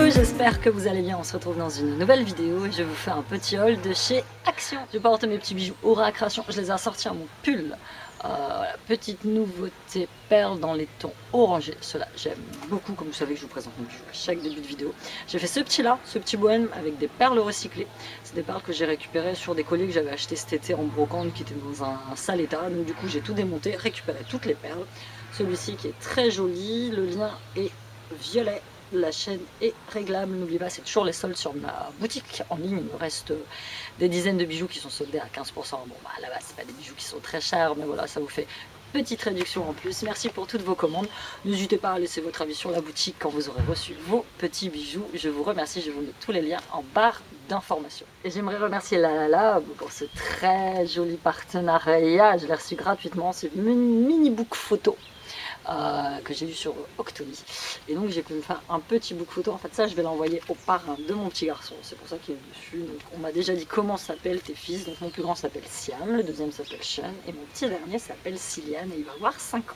J'espère que vous allez bien, on se retrouve dans une nouvelle vidéo et je vous fais un petit haul de chez Action. Je porte mes petits bijoux Aura Création, je les ai assortis à mon pull. Voilà, petite nouveauté, perles dans les tons orangés, cela j'aime beaucoup, comme vous savez que je vous présente mes bijoux à chaque début de vidéo. J'ai fait ce petit là, ce petit bohème avec des perles recyclées. C'est des perles que j'ai récupérées sur des colliers que j'avais acheté cet été en brocante qui étaient dans un sale état. Donc du coup j'ai tout démonté, récupéré toutes les perles. Celui-ci qui est très joli, le lien est violet. La chaîne est réglable, n'oubliez pas, c'est toujours les soldes sur ma boutique en ligne. Il me reste des dizaines de bijoux qui sont soldés à 15%. Bon, bah, à la base, c'est pas des bijoux qui sont très chers, mais voilà, ça vous fait petite réduction en plus. Merci pour toutes vos commandes. N'hésitez pas à laisser votre avis sur la boutique quand vous aurez reçu vos petits bijoux. Je vous remercie, je vous mets tous les liens en barre d'informations. Et j'aimerais remercier Lalala pour ce très joli partenariat. Je l'ai reçu gratuitement, c'est une mini book photo. Que j'ai eu sur Octoly, et donc j'ai pu me faire un petit book photo. En fait ça je vais l'envoyer au parrain de mon petit garçon, c'est pour ça qu'il est dessus. Donc on m'a déjà dit comment s'appellent tes fils. Donc mon plus grand s'appelle Siam, le deuxième s'appelle Sean et mon petit dernier s'appelle Cillian et il va avoir 5 ans.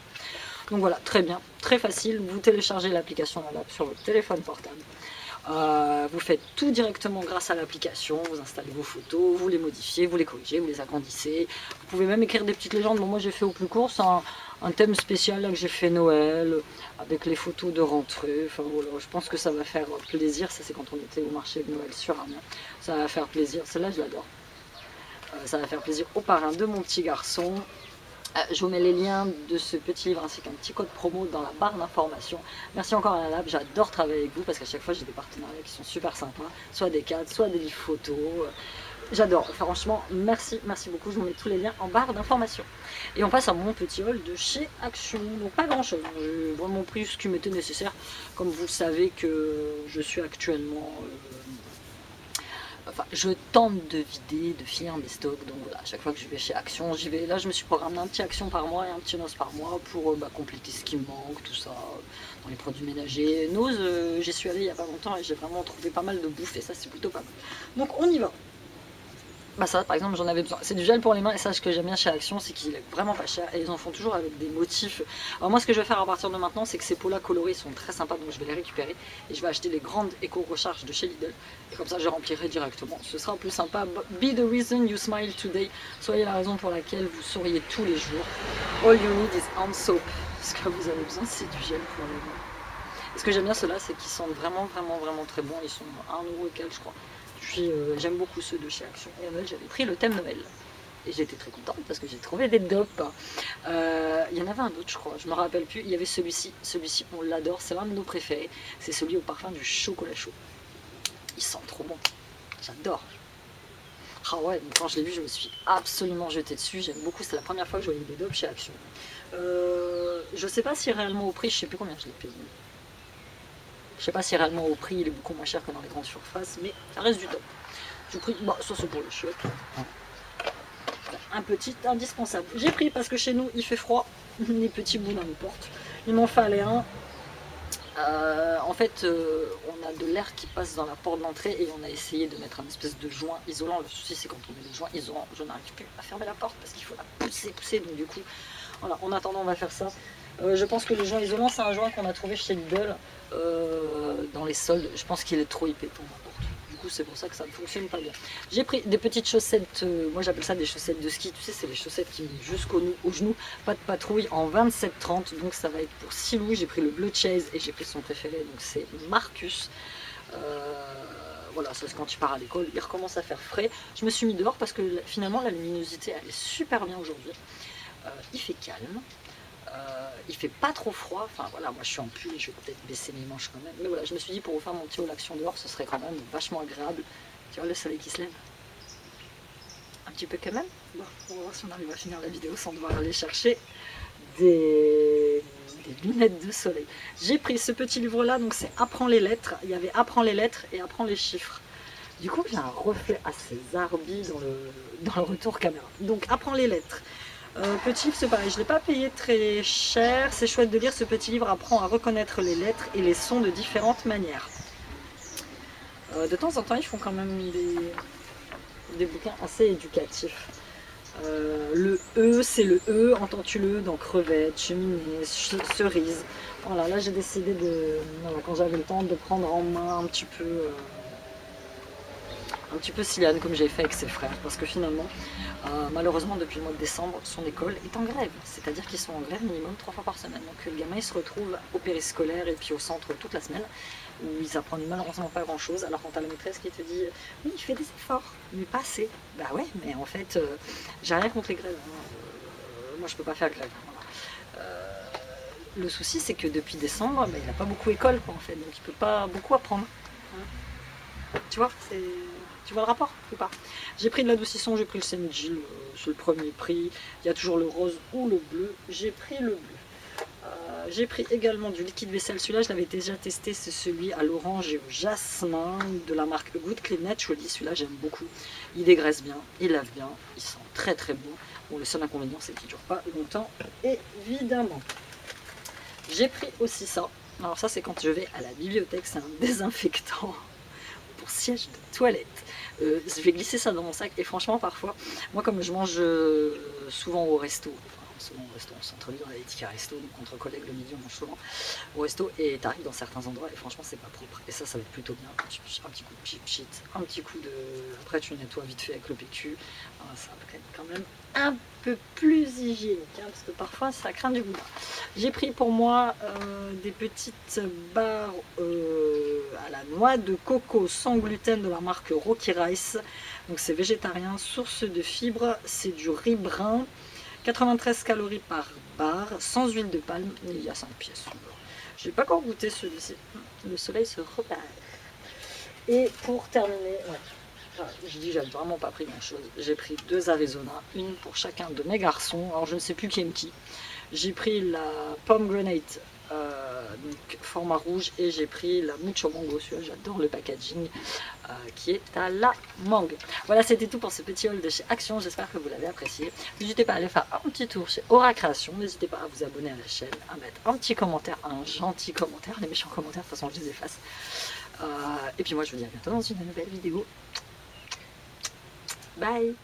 Donc voilà, très bien, très facile, vous téléchargez l'application sur votre téléphone portable. Vous faites tout directement grâce à l'application, vous installez vos photos, vous les modifiez, vous les corrigez, vous les agrandissez. Vous pouvez même écrire des petites légendes. Bon, moi j'ai fait au plus court, c'est un thème spécial là, que j'ai fait Noël, avec les photos de rentrée. Enfin voilà, je pense que ça va faire plaisir. Ça c'est quand on était au marché de Noël sur Amiens. Ça va faire plaisir, celle-là je l'adore. Ça va faire plaisir au parrain de mon petit garçon. Je vous mets les liens de ce petit livre ainsi qu'un petit code promo dans la barre d'informations. Merci encore à la Lab, j'adore travailler avec vous parce qu'à chaque fois j'ai des partenariats qui sont super sympas, soit des cadres, soit des livres photos. J'adore, franchement, merci beaucoup, je vous mets tous les liens en barre d'informations. Et on passe à mon petit haul de chez Action. Donc pas grand chose, j'ai vraiment pris ce qui m'était nécessaire. Comme vous le savez que je suis actuellement... Enfin, je tente de vider, de finir mes stocks, donc voilà, à chaque fois que je vais chez Action, j'y vais. Là, je me suis programmé un petit Action par mois et un petit Nose par mois pour compléter ce qui me manque, tout ça, dans les produits ménagers. Nose, j'y suis allée il n'y a pas longtemps et j'ai vraiment trouvé pas mal de bouffe et ça, c'est plutôt pas mal. Donc, on y va. Bah ça par exemple j'en avais besoin, c'est du gel pour les mains et ça ce que j'aime bien chez Action c'est qu'il est vraiment pas cher et ils en font toujours avec des motifs. Alors moi ce que je vais faire à partir de maintenant c'est que ces pots là colorés sont très sympas donc je vais les récupérer et je vais acheter les grandes éco-recharges de chez Lidl et comme ça je remplirai directement, ce sera plus sympa. Be the reason you smile today, soyez la raison pour laquelle vous souriez tous les jours. All you need is hand soap, ce que vous avez besoin c'est du gel pour les mains. Et ce que j'aime bien ceux-là c'est qu'ils sentent vraiment très bons, ils sont à 1€ et quelques je crois. J'aime beaucoup ceux de chez Action et à Noël j'avais pris le thème Noël et j'étais très contente parce que j'ai trouvé des dopes. Il y en avait un autre je crois, je me rappelle plus, il y avait celui-ci on l'adore, c'est l'un de nos préférés, c'est celui au parfum du chocolat chaud. Il sent trop bon, j'adore. Ah ouais, quand je l'ai vu je me suis absolument jetée dessus, j'aime beaucoup, c'est la première fois que je voyais des dopes chez Action. Je sais pas si réellement au prix, je sais plus combien je l'ai payé. Je sais pas si réellement au prix il est beaucoup moins cher que dans les grandes surfaces, mais ça reste du top. J'ai pris, ça c'est pour le chiottes. Un petit indispensable. J'ai pris parce que chez nous il fait froid, les petits bouts dans les portes. Il m'en fallait un. En fait, on a de l'air qui passe dans la porte d'entrée et on a essayé de mettre un espèce de joint isolant. Le souci c'est quand on met le joint isolant, je n'arrive plus à fermer la porte parce qu'il faut la pousser. Donc du coup, voilà, en attendant on va faire ça. Je pense que le joint isolant c'est un joint qu'on a trouvé chez Lidl dans les soldes. Je pense qu'il est trop épais pour ma porte. Du coup c'est pour ça que ça ne fonctionne pas bien. J'ai pris des petites chaussettes, moi j'appelle ça des chaussettes de ski. Tu sais c'est les chaussettes qui mettent jusqu'au genou, pas de patrouille, en 27,30. Donc ça va être pour Silou. J'ai pris le bleu Chase et j'ai pris son préféré, donc c'est Marcus. Voilà, ça c'est quand il part à l'école, il recommence à faire frais. Je me suis mis dehors parce que finalement la luminosité elle est super bien aujourd'hui. Il fait calme. Il fait pas trop froid, enfin voilà, moi je suis en pull et je vais peut-être baisser mes manches quand même, mais voilà, je me suis dit pour vous faire mon petit haul Action dehors, ce serait quand même vachement agréable. Tu vois le soleil qui se lève un petit peu quand même. Bon, on va voir si on arrive à finir la vidéo sans devoir aller chercher des lunettes de soleil. J'ai pris ce petit livre là, donc c'est Apprends les lettres. Il y avait Apprends les lettres et Apprends les chiffres. Du coup j'ai un reflet assez zarbi dans le retour caméra. Donc Apprends les lettres. Petit livre, c'est pareil, je ne l'ai pas payé très cher, c'est chouette de lire, ce petit livre apprend à reconnaître les lettres et les sons de différentes manières. De temps en temps, ils font quand même des bouquins assez éducatifs. Le E, c'est le E, entends-tu le E, donc crevette, cheminée, cerise. Voilà, là j'ai décidé de, voilà, quand j'avais le temps, de prendre en main un petit peu Cillian comme j'ai fait avec ses frères, parce que finalement, malheureusement depuis le mois de décembre, son école est en grève, c'est-à-dire qu'ils sont en grève minimum 3 fois par semaine. Donc le gamin il se retrouve au périscolaire et puis au centre toute la semaine, où ils apprennent malheureusement pas grand-chose, alors quand t'as la maîtresse qui te dit oui, il fait des efforts, mais pas assez. Bah ouais, mais en fait, j'ai rien contre les grèves, hein. Moi je peux pas faire grève. Voilà. Le souci c'est que depuis décembre, bah, il n'a pas beaucoup école quoi, en fait, donc il peut pas beaucoup apprendre. Tu vois, tu vois le rapport ou pas? J'ai pris de l'adoucissant, j'ai pris le Senjil, c'est le premier prix. Il y a toujours le rose ou le bleu. J'ai pris le bleu. J'ai pris également du liquide vaisselle. Celui-là, je l'avais déjà testé. C'est celui à l'orange et au jasmin de la marque Good Clean Naturally. Celui-là, j'aime beaucoup. Il dégraisse bien, il lave bien, il sent très très bon. Bon, le seul inconvénient, c'est qu'il ne dure pas longtemps, évidemment. J'ai pris aussi ça. Alors ça, c'est quand je vais à la bibliothèque. C'est un désinfectant pour siège de toilette. Je vais glisser ça dans mon sac et franchement parfois, moi comme je mange souvent au resto, en centre-ville, dans les tickets resto, donc entre collègues le midi on mange souvent au resto et t'arrives dans certains endroits et franchement c'est pas propre. Et ça va être plutôt bien. Un petit coup de cheap sheet, un petit coup de... Après tu nettoies vite fait avec le PQ. Ça va être quand même un peu plus hygiénique, hein, parce que parfois ça craint du goût. J'ai pris pour moi des petites barres à la noix de coco sans gluten de la marque Rocky Rice. Donc c'est végétarien, source de fibres, c'est du riz brun, 93 calories par barre, sans huile de palme, il y a 5 pièces. J'ai pas encore goûté celui-ci, le soleil se repère. Et pour terminer, je dis j'avais vraiment pas pris grand chose, j'ai pris 2 Arizona, une pour chacun de mes garçons, alors je ne sais plus qui aime qui. J'ai pris la pomegranate, donc format rouge, et j'ai pris la mucho mango, celui-là j'adore le packaging, qui est à la mangue. Voilà, c'était tout pour ce petit haul de chez Action, j'espère que vous l'avez apprécié. N'hésitez pas à aller faire un petit tour chez Aura Création, n'hésitez pas à vous abonner à la chaîne, à mettre un petit commentaire, un gentil commentaire, les méchants commentaires de toute façon je les efface. Et puis moi je vous dis à bientôt dans une nouvelle vidéo. Bye.